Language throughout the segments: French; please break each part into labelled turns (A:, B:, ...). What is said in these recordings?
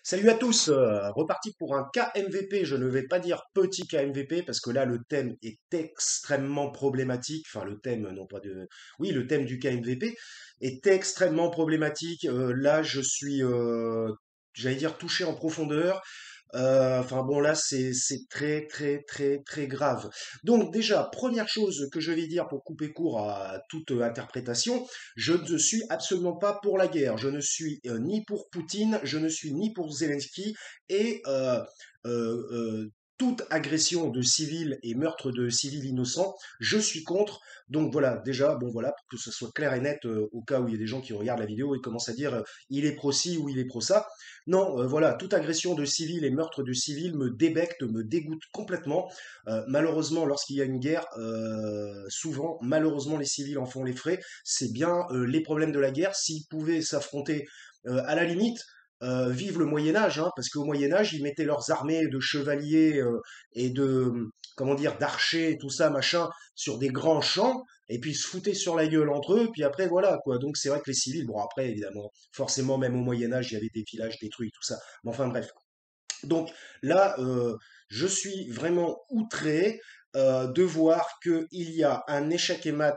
A: Salut à tous, reparti pour un KMVP. Je ne vais pas dire petit KMVP parce que là le thème est extrêmement problématique. Enfin le thème, non pas de, oui le thème du KMVP est extrêmement problématique. Là je suis, j'allais dire touché en profondeur. Enfin bon là c'est très très très très grave. Donc déjà première chose que je vais dire pour couper court à toute interprétation, je ne suis absolument pas pour la guerre. Je ne suis ni pour Poutine, je ne suis ni pour Zelensky et toute agression de civils et meurtre de civils innocents, je suis contre. Donc voilà, déjà, bon voilà, pour que ce soit clair et net, au cas où il y a des gens qui regardent la vidéo et commencent à dire il est pro-ci ou il est pro-ça. Non, voilà, toute agression de civils et meurtre de civils me débecte, me dégoûte complètement. Malheureusement, lorsqu'il y a une guerre, souvent, malheureusement, les civils en font les frais. C'est bien les problèmes de la guerre. S'ils pouvaient s'affronter à la limite, vive le Moyen Âge, hein, parce qu'au Moyen Âge, ils mettaient leurs armées de chevaliers et de, comment dire, d'archers et tout ça, machin, sur des grands champs, et puis ils se foutaient sur la gueule entre eux, puis après, voilà, quoi. Donc c'est vrai que les civils, bon, après, évidemment, forcément, même au Moyen Âge, il y avait des villages détruits, tout ça. Mais enfin, bref. Donc là, je suis vraiment outré de voir qu'il y a un échec et mat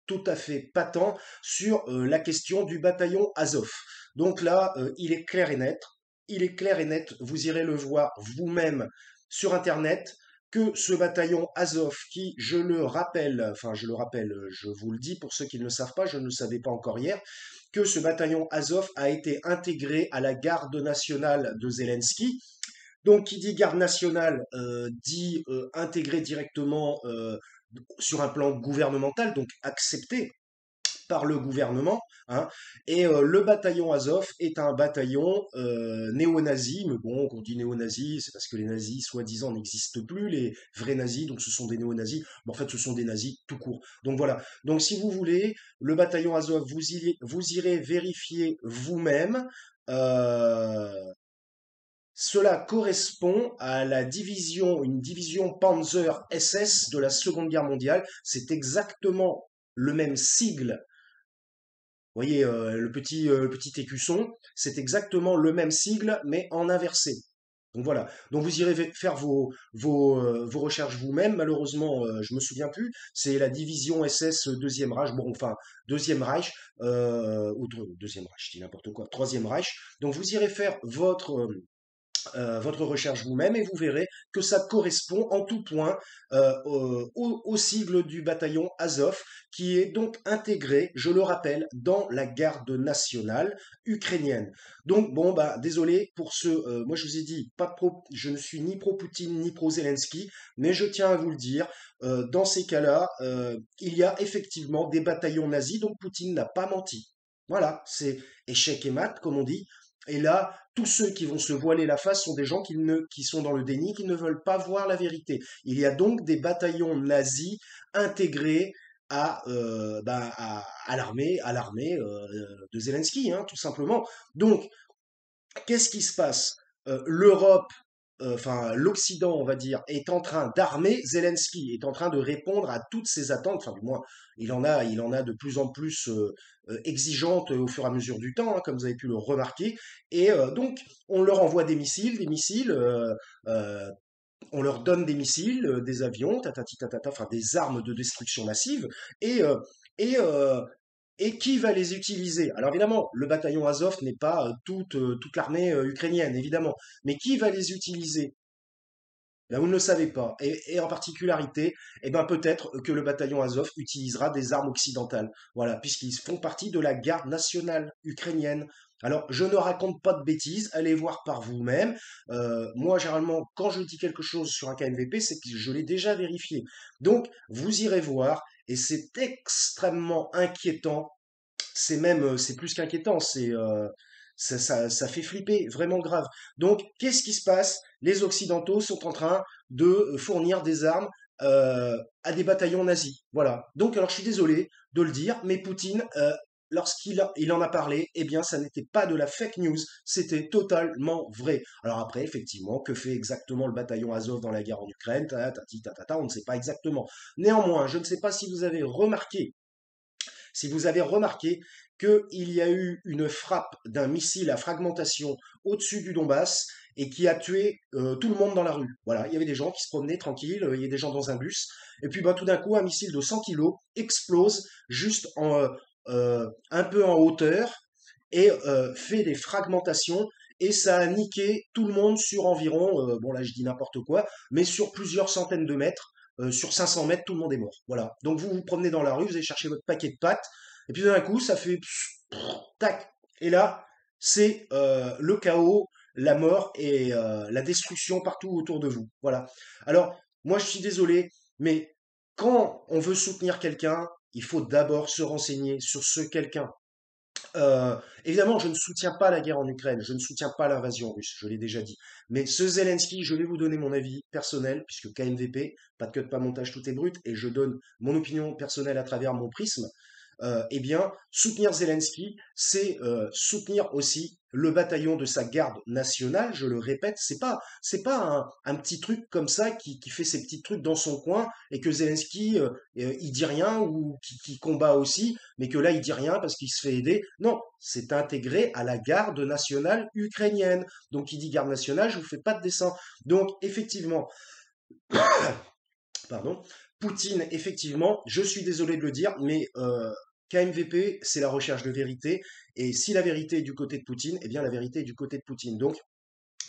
A: tout à fait patent sur la question du bataillon Azov. Donc là, il est clair et net, il est clair et net, vous irez le voir vous-même sur Internet, que ce bataillon Azov, qui, je le rappelle, enfin je le rappelle, je vous le dis pour ceux qui ne le savent pas, je ne le savais pas encore hier, que ce bataillon Azov a été intégré à la garde nationale de Zelensky. Donc, qui dit garde nationale dit intégré directement sur un plan gouvernemental, donc accepté par le gouvernement, hein. Et le bataillon Azov est un bataillon néo-nazi, mais bon, quand on dit néo-nazi, c'est parce que les nazis, soi-disant, n'existent plus, les vrais nazis, donc ce sont des néo-nazis, mais en fait ce sont des nazis tout court. Donc voilà, donc si vous voulez, le bataillon Azov, vous irez vérifier vous-même. Euh, Cela correspond à la division, une division Panzer SS de la Seconde Guerre mondiale. C'est exactement le même sigle. Vous voyez, le petit écusson, c'est exactement le même sigle, mais en inversé. Donc voilà. Donc vous irez faire vos recherches vous-même. Malheureusement, je me souviens plus. C'est la division SS Deuxième Reich. Bon, enfin, Deuxième Reich, Deuxième Reich, je dis n'importe quoi. Troisième Reich. Donc vous irez faire votre recherche vous-même et vous verrez que ça correspond en tout point au sigle du bataillon Azov qui est donc intégré, je le rappelle, dans la garde nationale ukrainienne. Donc bon bah désolé pour ceux, moi je vous ai dit pas pro, je ne suis ni pro Poutine ni pro Zelensky, mais je tiens à vous le dire, dans ces cas-là, il y a effectivement des bataillons nazis, donc Poutine n'a pas menti. Voilà, c'est échec et mat, comme on dit. Et là, tous ceux qui vont se voiler la face sont des gens qui sont dans le déni, qui ne veulent pas voir la vérité. Il y a donc des bataillons nazis intégrés à l'armée de Zelensky, hein, tout simplement. Donc, qu'est-ce qui se passe? L'Europe, enfin l'Occident, on va dire, est en train d'armer Zelensky, est en train de répondre à toutes ces attentes. Enfin, du moins, il en a de plus en plus exigeantes au fur et à mesure du temps, hein, comme vous avez pu le remarquer. Et donc, on leur envoie des missiles. Euh, on leur donne des missiles, des avions, tatati tatata, enfin des armes de destruction massive, et, euh, et, euh, et qui va les utiliser? Alors évidemment, le bataillon Azov n'est pas toute l'armée ukrainienne, évidemment, mais qui va les utiliser? Là, vous ne le savez pas. Et en particularité, eh ben, peut-être que le bataillon Azov utilisera des armes occidentales. Voilà, puisqu'ils font partie de la garde nationale ukrainienne. Alors, je ne raconte pas de bêtises, allez voir par vous-même. Moi, généralement, quand je dis quelque chose sur un KNVP, c'est que je l'ai déjà vérifié. Donc, vous irez voir, et c'est extrêmement inquiétant. C'est même, c'est plus qu'inquiétant, ça fait flipper, vraiment grave. Donc, qu'est-ce qui se passe? Les Occidentaux sont en train de fournir des armes à des bataillons nazis. Voilà. Donc, alors, je suis désolé de le dire, mais Poutine, il en a parlé, eh bien, ça n'était pas de la fake news, c'était totalement vrai. Alors après, effectivement, que fait exactement le bataillon Azov dans la guerre en Ukraine? On ne sait pas exactement. Néanmoins, je ne sais pas si vous avez remarqué qu'il y a eu une frappe d'un missile à fragmentation au-dessus du Donbass et qui a tué tout le monde dans la rue. Voilà, il y avait des gens qui se promenaient tranquilles, il y a des gens dans un bus, et puis bah, tout d'un coup, un missile de 100 kilos explose juste un peu en hauteur et fait des fragmentations et ça a niqué tout le monde sur environ, bon là je dis n'importe quoi, mais sur plusieurs centaines de mètres, sur 500 mètres, tout le monde est mort. Voilà. Donc vous vous promenez dans la rue, vous allez chercher votre paquet de pâtes, et puis d'un coup ça fait tac, et là c'est le chaos, la mort et la destruction partout autour de vous. Voilà. Alors moi je suis désolé, mais quand on veut soutenir quelqu'un, il faut d'abord se renseigner sur ce quelqu'un. Évidemment, je ne soutiens pas la guerre en Ukraine, je ne soutiens pas l'invasion russe, je l'ai déjà dit. Mais ce Zelensky, je vais vous donner mon avis personnel, puisque KMVP, pas de cut, pas montage, tout est brut, et je donne mon opinion personnelle à travers mon prisme. Eh bien, soutenir Zelensky, c'est soutenir aussi le bataillon de sa garde nationale. Je le répète, c'est pas un petit truc comme ça qui fait ses petits trucs dans son coin et que Zelensky il dit rien ou qui combat aussi, mais que là il dit rien parce qu'il se fait aider. Non, c'est intégré à la garde nationale ukrainienne. Donc, qui dit garde nationale, je vous fais pas de dessin. Donc, effectivement, pardon, Poutine, effectivement, je suis désolé de le dire, mais KMVP, c'est la recherche de vérité, et si la vérité est du côté de Poutine, eh bien la vérité est du côté de Poutine. Donc,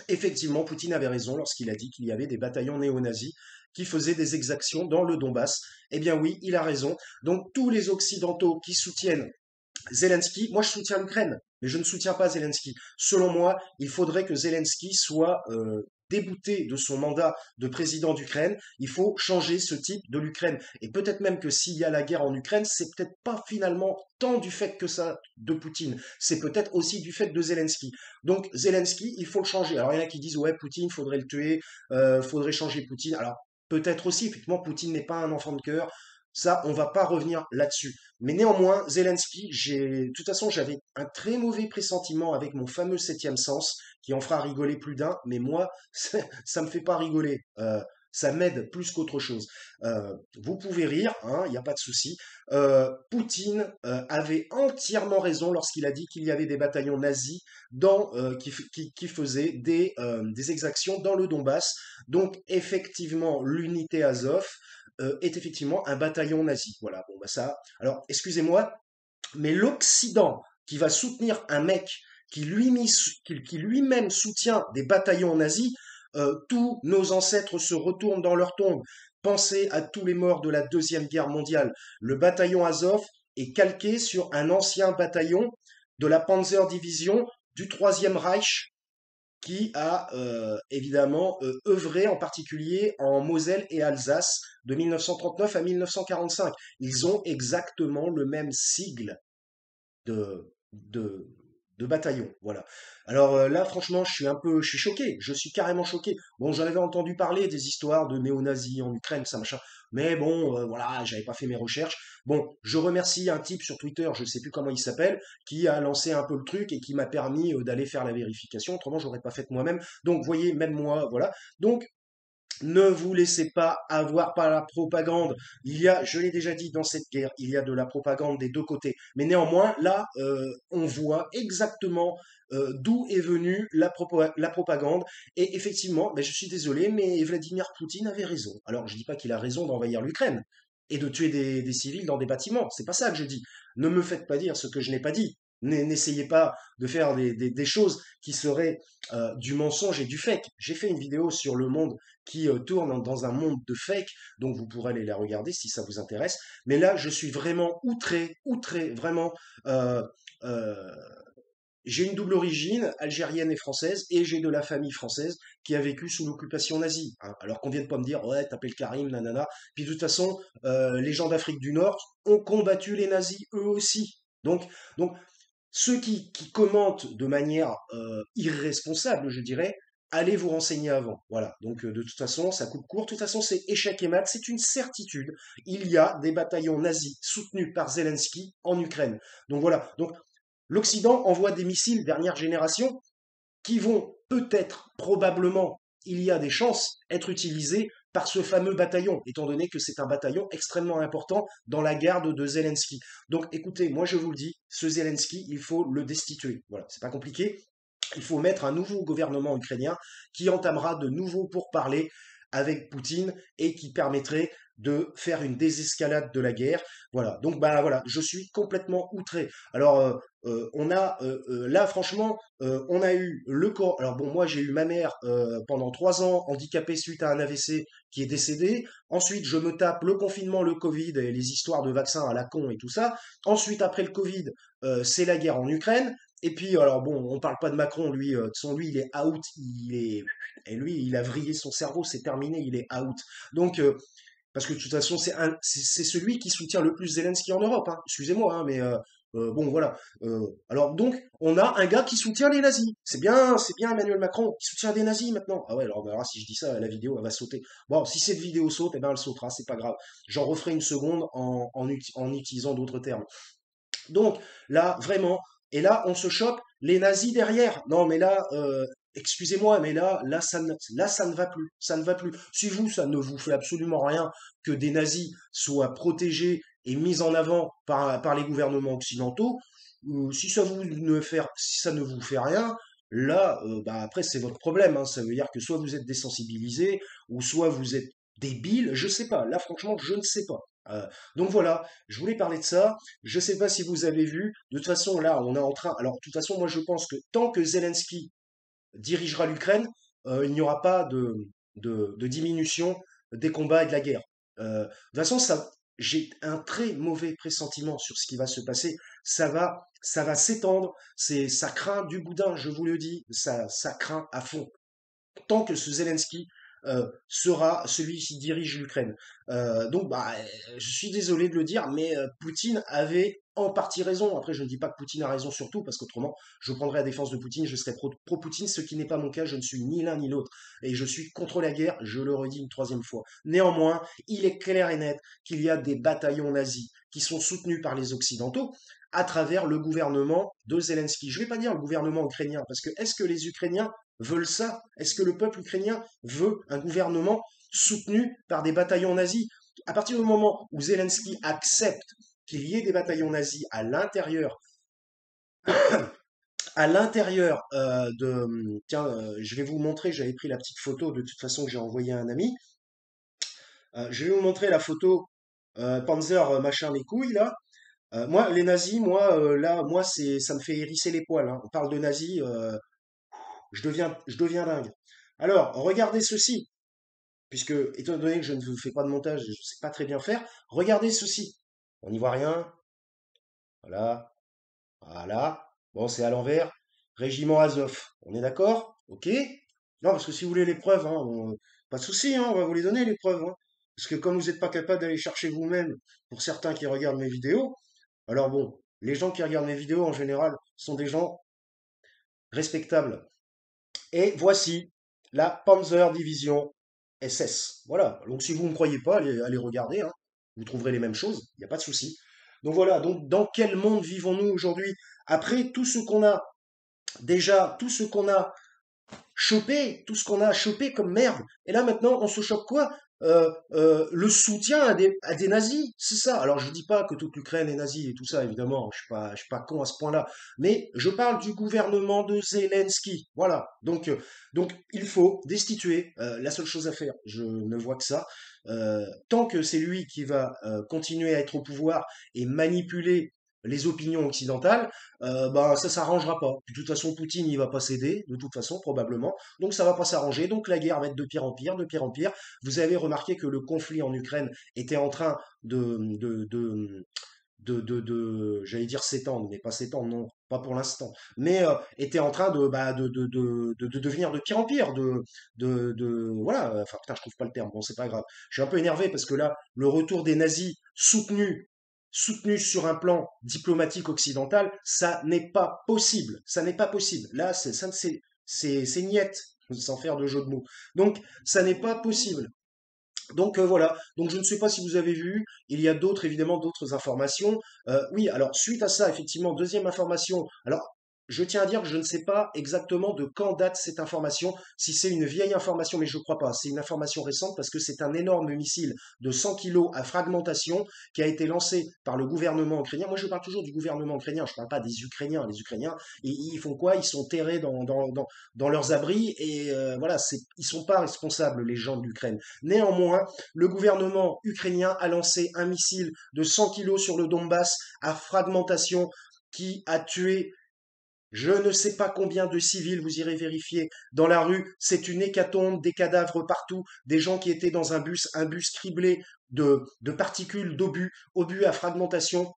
A: effectivement, Poutine avait raison lorsqu'il a dit qu'il y avait des bataillons néo-nazis qui faisaient des exactions dans le Donbass. Eh bien oui, il a raison. Donc, tous les Occidentaux qui soutiennent Zelensky, moi je soutiens l'Ukraine, mais je ne soutiens pas Zelensky. Selon moi, il faudrait que Zelensky soit débouté de son mandat de président d'Ukraine. Il faut changer ce type de l'Ukraine. Et peut-être même que s'il y a la guerre en Ukraine, c'est peut-être pas finalement tant du fait que ça de Poutine. C'est peut-être aussi du fait de Zelensky. Donc Zelensky, il faut le changer. Alors il y en a qui disent ouais, Poutine, faudrait le tuer, faudrait changer Poutine. Alors peut-être aussi, effectivement, Poutine n'est pas un enfant de cœur. Ça, on va pas revenir là-dessus. Mais néanmoins, Zelensky, de toute façon, j'avais un très mauvais pressentiment avec mon fameux septième sens, qui en fera rigoler plus d'un, mais moi, ça me fait pas rigoler. Ça m'aide plus qu'autre chose. Vous pouvez rire, hein, il n'y a pas de souci. Poutine avait entièrement raison lorsqu'il a dit qu'il y avait des bataillons nazis qui faisaient des exactions dans le Donbass. Donc, effectivement, l'unité Azov est effectivement un bataillon nazi. Voilà, bon, bah ça. Alors, excusez-moi, mais l'Occident qui va soutenir un mec qui lui-même soutient des bataillons nazis, tous nos ancêtres se retournent dans leur tombe. Pensez à tous les morts de la Deuxième Guerre mondiale. Le bataillon Azov est calqué sur un ancien bataillon de la Panzer Division du Troisième Reich qui a évidemment œuvré en particulier en Moselle et Alsace de 1939 à 1945. Ils ont exactement le même sigle de, de, de bataillon. Voilà. Alors là, franchement, je suis choqué. Je suis carrément choqué. Bon, j'en avais entendu parler des histoires de néo-nazis en Ukraine, ça machin. Mais bon, voilà, j'avais pas fait mes recherches. Bon, je remercie un type sur Twitter, je sais plus comment il s'appelle, qui a lancé un peu le truc et qui m'a permis d'aller faire la vérification. Autrement, j'aurais pas fait moi-même. Donc, voyez, même moi, voilà. Donc, ne vous laissez pas avoir par la propagande. Il y a, je l'ai déjà dit, dans cette guerre, il y a de la propagande des deux côtés. Mais néanmoins, là, on voit exactement d'où est venue la propagande. Et effectivement, ben, je suis désolé, mais Vladimir Poutine avait raison. Alors, je dis pas qu'il a raison d'envahir l'Ukraine et de tuer des civils dans des bâtiments. C'est pas ça que je dis. Ne me faites pas dire ce que je n'ai pas dit. N'essayez pas de faire des choses qui seraient du mensonge et du fake. J'ai fait une vidéo sur le monde qui tourne dans un monde de fake, donc vous pourrez aller la regarder si ça vous intéresse. Mais là, je suis vraiment outré, vraiment. euh, euh, j'ai une double origine, algérienne et française, et j'ai de la famille française qui a vécu sous l'occupation nazie. Hein. Alors qu'on vienne pas me dire, ouais, t'appelles Karim, nanana. Puis de toute façon, les gens d'Afrique du Nord ont combattu les nazis eux aussi. Donc ceux qui commentent de manière irresponsable, je dirais, allez vous renseigner avant. Voilà. Donc de toute façon, ça coupe court. De toute façon, c'est échec et mat, c'est une certitude. Il y a des bataillons nazis soutenus par Zelensky en Ukraine. Donc voilà. Donc l'Occident envoie des missiles dernière génération qui vont peut-être, probablement, il y a des chances, être utilisés par ce fameux bataillon, étant donné que c'est un bataillon extrêmement important dans la garde de Zelensky. Donc écoutez, moi je vous le dis, ce Zelensky, il faut le destituer. Voilà, c'est pas compliqué. Il faut mettre un nouveau gouvernement ukrainien qui entamera de nouveaux pourparlers avec Poutine et qui permettrait de faire une désescalade de la guerre. Voilà. Donc bah voilà, je suis complètement outré. Alors on a là franchement, on a eu le corps. Alors bon, moi j'ai eu ma mère pendant 3 ans handicapée suite à un AVC qui est décédée. Ensuite, je me tape le confinement, le Covid et les histoires de vaccins à la con et tout ça. Ensuite, après le Covid, c'est la guerre en Ukraine. Et puis, alors bon, on parle pas de Macron, lui, sans lui, il est out, et lui, il a vrillé son cerveau, c'est terminé, il est out. Donc, parce que de toute façon, c'est celui qui soutient le plus Zelensky en Europe, hein. Excusez-moi, hein, mais bon, voilà. Alors donc, on a un gars qui soutient les nazis. C'est bien Emmanuel Macron qui soutient des nazis maintenant. Ah ouais, alors, bah, alors, si je dis ça, la vidéo, elle va sauter. Bon, si cette vidéo saute, eh ben, elle sautera, c'est pas grave. J'en referai une seconde en utilisant d'autres termes. Donc là, vraiment, et là, on se chope les nazis derrière. Non, mais là, excusez-moi, mais là, ça ne va plus. Ça ne va plus. Si vous, ça ne vous fait absolument rien que des nazis soient protégés et mis en avant par les gouvernements occidentaux, si ça ne vous fait rien, là, bah après, c'est votre problème, hein. Ça veut dire que soit vous êtes désensibilisé, ou soit vous êtes débile, je sais pas. Là, franchement, je ne sais pas. Donc voilà, je voulais parler de ça. Je ne sais pas si vous avez vu. De toute façon, là, on est en train. Alors, de toute façon, moi, je pense que tant que Zelensky dirigera l'Ukraine, il n'y aura pas de diminution des combats et de la guerre. De toute façon, j'ai un très mauvais pressentiment sur ce qui va se passer. Ça va s'étendre. Ça craint du boudin, je vous le dis. Ça craint à fond tant que ce Zelensky sera celui qui dirige l'Ukraine. Donc, bah, je suis désolé de le dire, mais Poutine avait en partie raison. Après, je ne dis pas que Poutine a raison sur tout, parce qu'autrement, je prendrais la défense de Poutine, je serais pro-Poutine, ce qui n'est pas mon cas, je ne suis ni l'un ni l'autre. Et je suis contre la guerre, je le redis une troisième fois. Néanmoins, il est clair et net qu'il y a des bataillons nazis qui sont soutenus par les Occidentaux à travers le gouvernement de Zelensky. Je ne vais pas dire le gouvernement ukrainien, parce que est-ce que les Ukrainiens veulent ça? Est-ce que le peuple ukrainien veut un gouvernement soutenu par des bataillons nazis? À partir du moment où Zelensky accepte qu'il y ait des bataillons nazis à l'intérieur de... Tiens, je vais vous montrer, j'avais pris la petite photo de toute façon que j'ai envoyée à un ami. Je vais vous montrer la photo Panzer machin les couilles là. Moi, les nazis, là, moi, ça me fait hérisser les poils, hein. On parle de nazis, je deviens dingue. Alors, regardez ceci, puisque, étant donné que je ne vous fais pas de montage, je ne sais pas très bien faire, regardez ceci. On n'y voit rien. Voilà, voilà. Bon, c'est à l'envers. Régiment Azov. On est d'accord? Ok? Non, parce que si vous voulez les preuves, hein, pas de souci, hein, on va vous les donner, les preuves, hein. Parce que comme vous n'êtes pas capable d'aller chercher vous-même, pour certains qui regardent mes vidéos, alors bon, les gens qui regardent mes vidéos en général sont des gens respectables. Et voici la Panzer Division SS. Voilà. Donc si vous ne me croyez pas, allez regarder, hein. Vous trouverez les mêmes choses, il n'y a pas de souci. Donc voilà, donc dans quel monde vivons-nous aujourd'hui? Après tout ce qu'on a, déjà, tout ce qu'on a chopé, tout ce qu'on a chopé comme merde. Et là maintenant, on se chope quoi? Le soutien à des nazis, c'est ça. Alors je dis pas que toute l'Ukraine est nazie et tout ça, évidemment, je suis pas con à ce point-là, mais je parle du gouvernement de Zelensky. Voilà. Donc il faut destituer. La seule chose à faire, je ne vois que ça. Tant que c'est lui qui va continuer à être au pouvoir et manipuler les opinions occidentales, bah ça s'arrangera pas. De toute façon, Poutine il va pas céder, de toute façon probablement. Donc ça va pas s'arranger. Donc la guerre va être de pire en pire, de pire en pire. Vous avez remarqué que le conflit en Ukraine était en train j'allais dire s'étendre, mais pas s'étendre, non, pas pour l'instant, mais était en train de devenir de pire en pire, voilà, enfin putain, je trouve pas le terme, bon, c'est pas grave. Je suis un peu énervé parce que là, le retour des nazis soutenus sur un plan diplomatique occidental, ça n'est pas possible, ça n'est pas possible. Là, c'est niette, sans faire de jeu de mots. Donc, ça n'est pas possible. Donc voilà, donc je ne sais pas si vous avez vu, il y a évidemment d'autres informations. Oui, alors suite à ça, effectivement, deuxième information. Alors je tiens à dire que je ne sais pas exactement de quand date cette information, si c'est une vieille information, mais je ne crois pas. C'est une information récente parce que c'est un énorme missile de 100 kilos à fragmentation qui a été lancé par le gouvernement ukrainien. Moi, je parle toujours du gouvernement ukrainien, je ne parle pas des Ukrainiens. Les Ukrainiens, ils font quoi? Ils sont terrés dans leurs abris et voilà, ils sont pas responsables, les gens de l'Ukraine. Néanmoins, le gouvernement ukrainien a lancé un missile de 100 kilos sur le Donbass à fragmentation qui a tué je ne sais pas combien de civils, vous irez vérifier, dans la rue. C'est une hécatombe, des cadavres partout, des gens qui étaient dans un bus criblé de particules obus à fragmentation,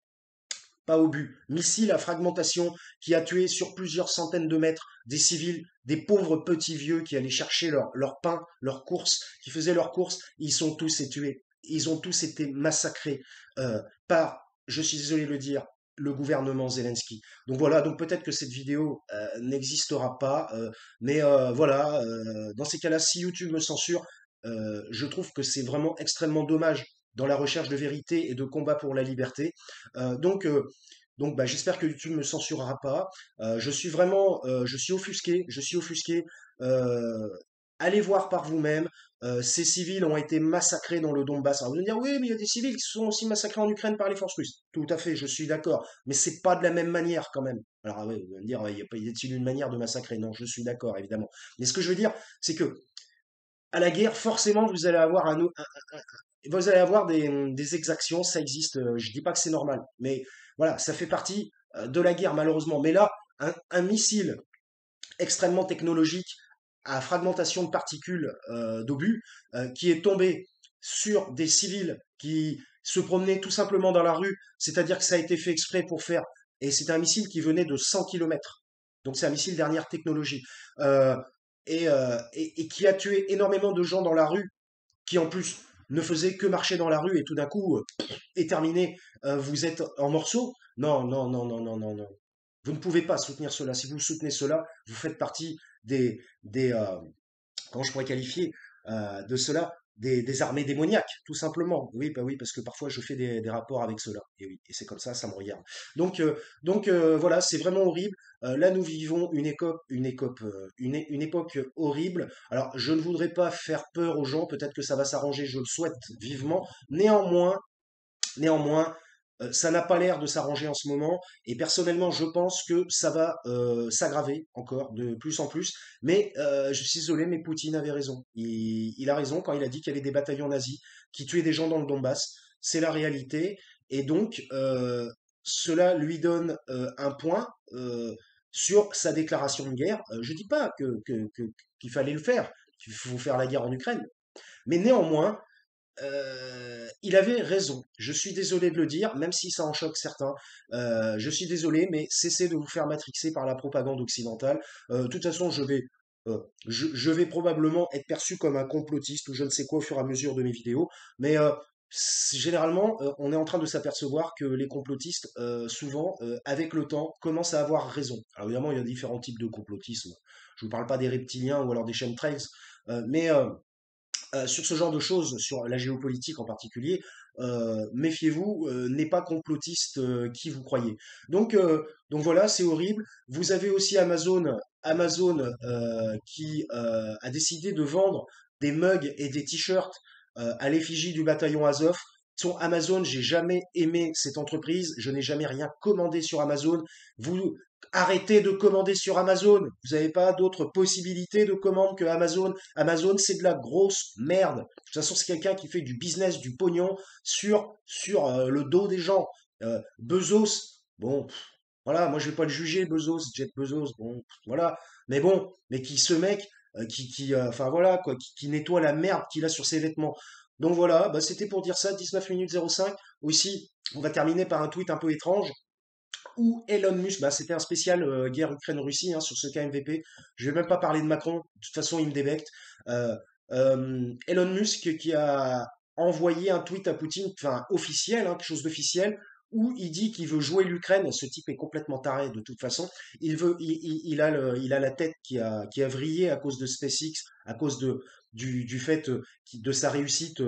A: pas obus, missiles à fragmentation, qui a tué sur plusieurs centaines de mètres des civils, des pauvres petits vieux qui allaient chercher leur pain, leurs courses, qui faisaient leurs courses. Ils sont tous été tués. Ils ont tous été massacrés par, je suis désolé de le dire, le gouvernement Zelensky. Donc voilà, donc peut-être que cette vidéo n'existera pas, mais voilà, dans ces cas-là, si YouTube me censure, je trouve que c'est vraiment extrêmement dommage dans la recherche de vérité et de combat pour la liberté. Euh, donc, euh, donc, bah, j'espère que YouTube ne me censurera pas. Je suis vraiment, je suis offusqué, je suis offusqué. Euh, Allez voir par vous-même. Ces civils ont été massacrés dans le Donbass. Alors vous allez me dire, oui, mais il y a des civils qui sont aussi massacrés en Ukraine par les forces russes. Tout à fait, je suis d'accord. Mais c'est pas de la même manière quand même. Alors ah ouais, vous allez me dire, ouais, y a-t-il une manière de massacrer? Non, je suis d'accord, évidemment. Mais ce que je veux dire, c'est que à la guerre, forcément, vous allez avoir des exactions, ça existe. Je dis pas que c'est normal, mais voilà, ça fait partie de la guerre malheureusement. Mais là, un missile extrêmement technologique à fragmentation de particules d'obus qui est tombé sur des civils qui se promenaient tout simplement dans la rue, c'est-à-dire que ça a été fait exprès pour faire, et c'est un missile qui venait de 100 kilomètres. Donc c'est un missile dernière technologie. Euh, et qui a tué énormément de gens dans la rue, qui en plus ne faisaient que marcher dans la rue et tout d'un coup est terminé, vous êtes en morceaux. Non, non, non, non, non, non, non. Vous ne pouvez pas soutenir cela. Si vous soutenez cela, vous faites partie des comment je pourrais qualifier de cela, des armées démoniaques, tout simplement. Oui, bah oui, parce que parfois je fais des rapports avec cela. Et oui, et c'est comme ça me regarde. Donc voilà, c'est vraiment horrible. Là, nous vivons une époque horrible. Alors, je ne voudrais pas faire peur aux gens. Peut-être que ça va s'arranger. Je le souhaite vivement. Néanmoins, ça n'a pas l'air de s'arranger en ce moment, et personnellement, je pense que ça va s'aggraver encore de plus en plus. Mais je suis désolé, mais Poutine avait raison. Il a raison quand il a dit qu'il y avait des bataillons nazis qui tuaient des gens dans le Donbass. C'est la réalité, et donc cela lui donne un point sur sa déclaration de guerre. Je dis pas qu'il fallait le faire, qu'il faut faire la guerre en Ukraine, mais néanmoins il avait raison. Je suis désolé de le dire, même si ça en choque certains. Je suis désolé, mais cessez de vous faire matrixer par la propagande occidentale. De toute façon, je vais probablement être perçu comme un complotiste ou je ne sais quoi au fur et à mesure de mes vidéos. Mais généralement, on est en train de s'apercevoir que les complotistes, souvent, avec le temps, commencent à avoir raison. Alors évidemment, il y a différents types de complotisme. Je ne vous parle pas des reptiliens ou alors des chemtrails, mais sur ce genre de choses, sur la géopolitique en particulier, méfiez-vous, n'est pas complotiste qui vous croyez. Donc voilà, c'est horrible. Vous avez aussi Amazon qui a décidé de vendre des mugs et des t-shirts à l'effigie du bataillon Azov. Sur Amazon, j'ai jamais aimé cette entreprise, je n'ai jamais rien commandé sur Amazon. Vous arrêtez de commander sur Amazon. Vous n'avez pas d'autres possibilités de commande que Amazon. Amazon, c'est de la grosse merde. De toute façon, c'est quelqu'un qui fait du business, du pognon sur le dos des gens. Bezos, bon, voilà, moi je vais pas le juger, Bezos, Jeff Bezos, bon, voilà. Mais bon, mais qui ce mec, enfin voilà, quoi, qui nettoie la merde qu'il a sur ses vêtements. Donc voilà, bah, c'était pour dire ça, 19 minutes 05. Aussi, on va terminer par un tweet un peu étrange où Elon Musk, bah, c'était un spécial guerre Ukraine-Russie hein, sur ce cas MVP. Je vais même pas parler de Macron, de toute façon il me débecte. Euh, Elon Musk qui a envoyé un tweet à Poutine, enfin officiel, hein, quelque chose d'officiel, où il dit qu'il veut jouer l'Ukraine. Ce type est complètement taré de toute façon. Il a la tête qui a vrillé à cause de SpaceX, à cause du fait de sa réussite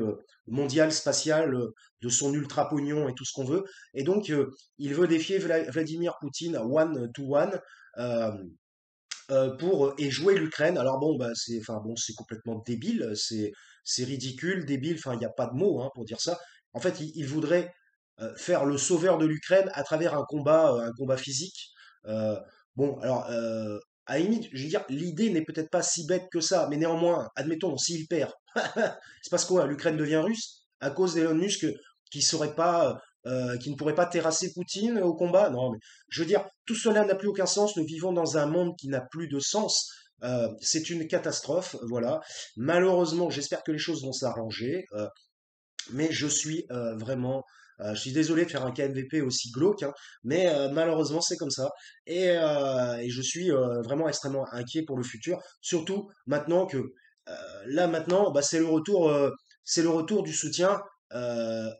A: mondiale, spatiale, de son ultra pognon et tout ce qu'on veut. Et donc, il veut défier Vladimir Poutine one to one. euh, et jouer l'Ukraine. Alors bon, bah c'est, enfin bon, c'est complètement débile, c'est ridicule, débile. Enfin, il n'y a pas de mots hein, pour dire ça. En fait, il voudrait faire le sauveur de l'Ukraine à travers un combat physique. Euh, bon, alors à la limite, je veux dire, l'idée n'est peut-être pas si bête que ça, mais néanmoins, admettons, s'il perd, c'est parce quoi? L'Ukraine devient russe à cause d'Elon Musk qui saurait pas, qui ne pourrait pas terrasser Poutine au combat? Non, mais je veux dire, tout cela n'a plus aucun sens. Nous vivons dans un monde qui n'a plus de sens. C'est une catastrophe, voilà. Malheureusement, j'espère que les choses vont s'arranger, mais je suis vraiment, je suis désolé de faire un KMVP aussi glauque, hein, mais malheureusement c'est comme ça. Et je suis vraiment extrêmement inquiet pour le futur, surtout maintenant que là maintenant, bah, c'est le retour du soutien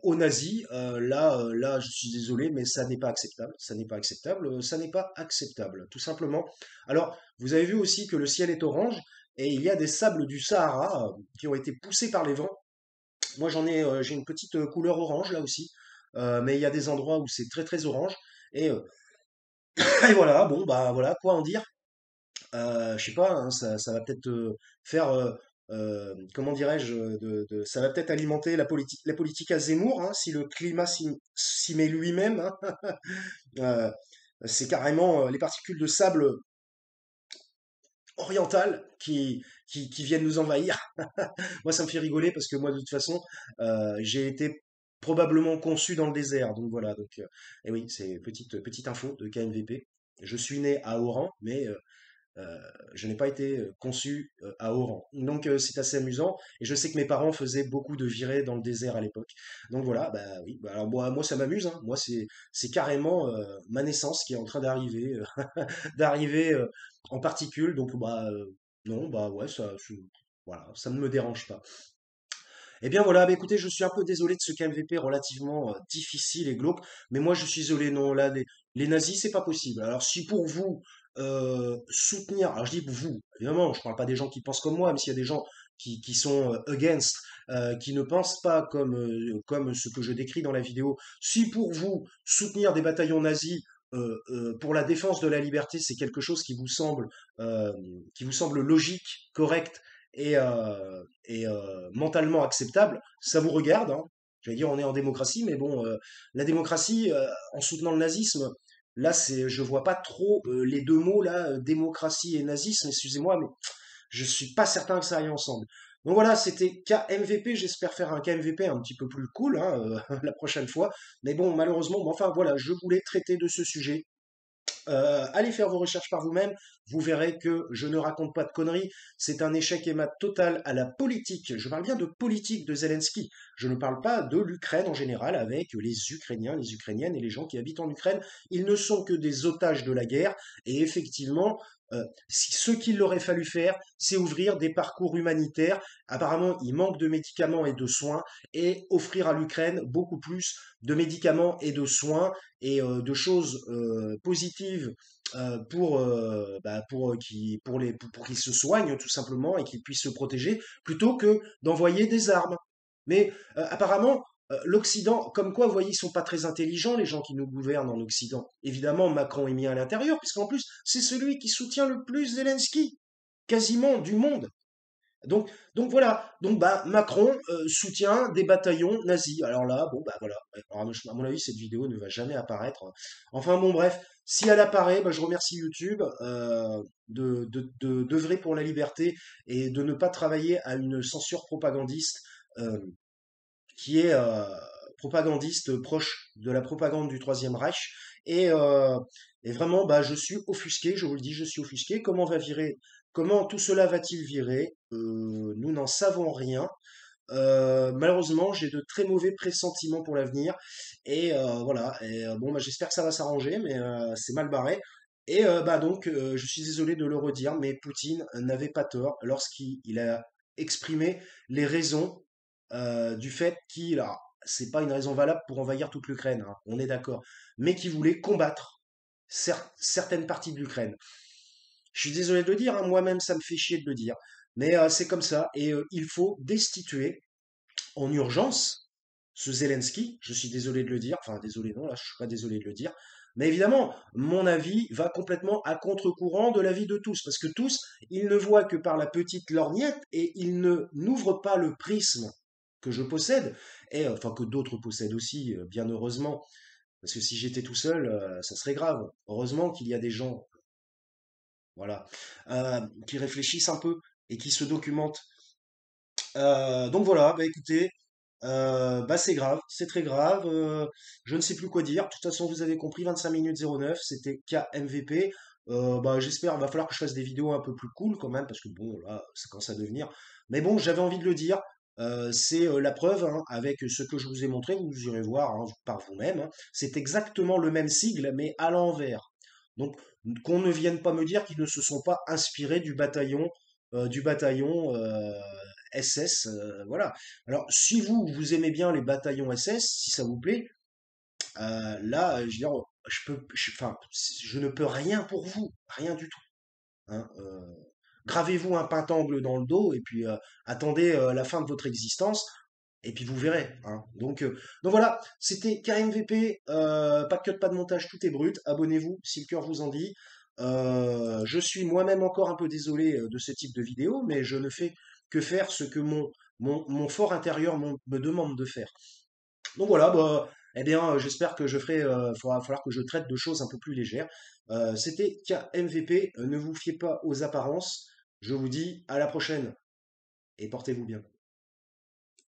A: aux nazis. Là, je suis désolé, mais ça n'est pas acceptable. Ça n'est pas acceptable. Ça n'est pas acceptable, tout simplement. Alors, vous avez vu aussi que le ciel est orange et il y a des sables du Sahara qui ont été poussés par les vents. Moi, j'ai une petite couleur orange là aussi, mais il y a des endroits où c'est très très orange. Et, euh, et voilà, bon bah voilà, quoi en dire? Je sais pas, hein, ça va peut-être faire, comment dirais-je, ça va peut-être alimenter la politique à Zemmour, hein, si le climat s'y met lui-même, hein. Euh, c'est carrément les particules de sable orientales qui viennent nous envahir. Moi, ça me fait rigoler parce que moi, de toute façon, j'ai été probablement conçu dans le désert. Donc voilà, et oui, c'est petite info de KMVP. Je suis né à Oran, mais euh, je n'ai pas été conçu à Oran. Donc c'est assez amusant. Et je sais que mes parents faisaient beaucoup de virées dans le désert à l'époque. Donc voilà, bah oui. Bah, alors moi ça m'amuse, hein. Moi c'est carrément ma naissance qui est en train d'arriver, d'arriver en particules. Donc bah non, bah ouais, voilà, ça ne me dérange pas. Eh bien voilà, bah écoutez, je suis un peu désolé de ce KMVP relativement difficile et glauque, mais moi je suis désolé, non, là, les nazis, c'est pas possible. Alors si pour vous, soutenir, alors je dis pour vous, évidemment, je parle pas des gens qui pensent comme moi, même s'il y a des gens qui sont against, qui ne pensent pas comme ce que je décris dans la vidéo, si pour vous, soutenir des bataillons nazis pour la défense de la liberté, c'est quelque chose qui vous semble logique, correct, et mentalement acceptable, ça vous regarde, hein. J'allais dire, on est en démocratie, mais bon, la démocratie, en soutenant le nazisme, là, je vois pas trop les deux mots là, démocratie et nazisme. Excusez-moi, mais je suis pas certain que ça aille ensemble. Donc voilà, c'était KMVP. J'espère faire un KMVP un petit peu plus cool hein, la prochaine fois. Mais bon, malheureusement, bon, enfin voilà, je voulais traiter de ce sujet. Allez faire vos recherches par vous-même, vous verrez que je ne raconte pas de conneries, c'est un échec et mat total à la politique. Je parle bien de politique de Zelensky, je ne parle pas de l'Ukraine en général avec les Ukrainiens, les Ukrainiennes et les gens qui habitent en Ukraine. Ils ne sont que des otages de la guerre et effectivement, ce qu'il aurait fallu faire, c'est ouvrir des parcours humanitaires. Apparemment, il manque de médicaments et de soins et offrir à l'Ukraine beaucoup plus de médicaments et de soins et de choses positives pour qu'ils se soignent tout simplement et qu'ils puissent se protéger plutôt que d'envoyer des armes. Mais apparemment, l'Occident, comme quoi, vous voyez, ils sont pas très intelligents, les gens qui nous gouvernent en Occident. Évidemment, Macron est mis à l'intérieur, puisqu'en plus, c'est celui qui soutient le plus Zelensky, quasiment du monde. Donc voilà, donc bah Macron soutient des bataillons nazis. Alors là, bon bah voilà. Alors, à mon avis, cette vidéo ne va jamais apparaître. Enfin bon bref, si elle apparaît, bah, je remercie YouTube d'œuvrer pour la liberté et de ne pas travailler à une censure propagandiste euh, qui est propagandiste proche de la propagande du Troisième Reich. Et, euh, et vraiment, bah, je suis offusqué, je vous le dis, je suis offusqué. Comment tout cela va-t-il virer? Nous n'en savons rien. Malheureusement, j'ai de très mauvais pressentiments pour l'avenir. Et voilà. Et bon, bah, j'espère que ça va s'arranger, mais c'est mal barré. Et bah donc, je suis désolé de le redire, mais Poutine n'avait pas tort lorsqu'il a exprimé les raisons du fait qu'il a, c'est pas une raison valable pour envahir toute l'Ukraine, hein, on est d'accord, mais qu'il voulait combattre certaines parties de l'Ukraine. Je suis désolé de le dire, hein, moi-même ça me fait chier de le dire, mais c'est comme ça, et il faut destituer en urgence ce Zelensky, je suis désolé de le dire, enfin désolé non, là je suis pas désolé de le dire, mais évidemment, mon avis va complètement à contre-courant de l'avis de tous, parce que tous, ils ne voient que par la petite lorgnette et ils ne n'ouvrent pas le prisme que je possède, et enfin que d'autres possèdent aussi, bien heureusement, parce que si j'étais tout seul, ça serait grave. Heureusement qu'il y a des gens, voilà, qui réfléchissent un peu et qui se documentent. Donc voilà, bah écoutez, bah c'est grave, c'est très grave. Je ne sais plus quoi dire. De toute façon, vous avez compris, 25 minutes 09, c'était KMVP. Bah j'espère, va falloir que je fasse des vidéos un peu plus cool quand même, parce que bon, là, ça commence à devenir. Mais bon, j'avais envie de le dire. C'est la preuve, hein, avec ce que je vous ai montré, vous irez voir hein, par vous-même, hein. C'est exactement le même sigle, mais à l'envers. Donc, qu'on ne vienne pas me dire qu'ils ne se sont pas inspirés du bataillon SS, voilà. Alors, si vous aimez bien les bataillons SS, si ça vous plaît, là, je veux dire, enfin, je ne peux rien pour vous, rien du tout, hein. Gravez-vous un pentangle dans le dos et puis attendez la fin de votre existence et puis vous verrez, hein. Donc voilà, c'était KMVP, pas de cut, pas de montage, tout est brut. Abonnez-vous si le cœur vous en dit. Je suis moi-même encore un peu désolé de ce type de vidéo, mais je ne fais que faire ce que mon fort intérieur me demande de faire. Donc voilà, bah, eh bien, j'espère que je ferai, falloir que je traite de choses un peu plus légères. C'était KMVP, ne vous fiez pas aux apparences. Je vous dis à la prochaine et portez-vous bien.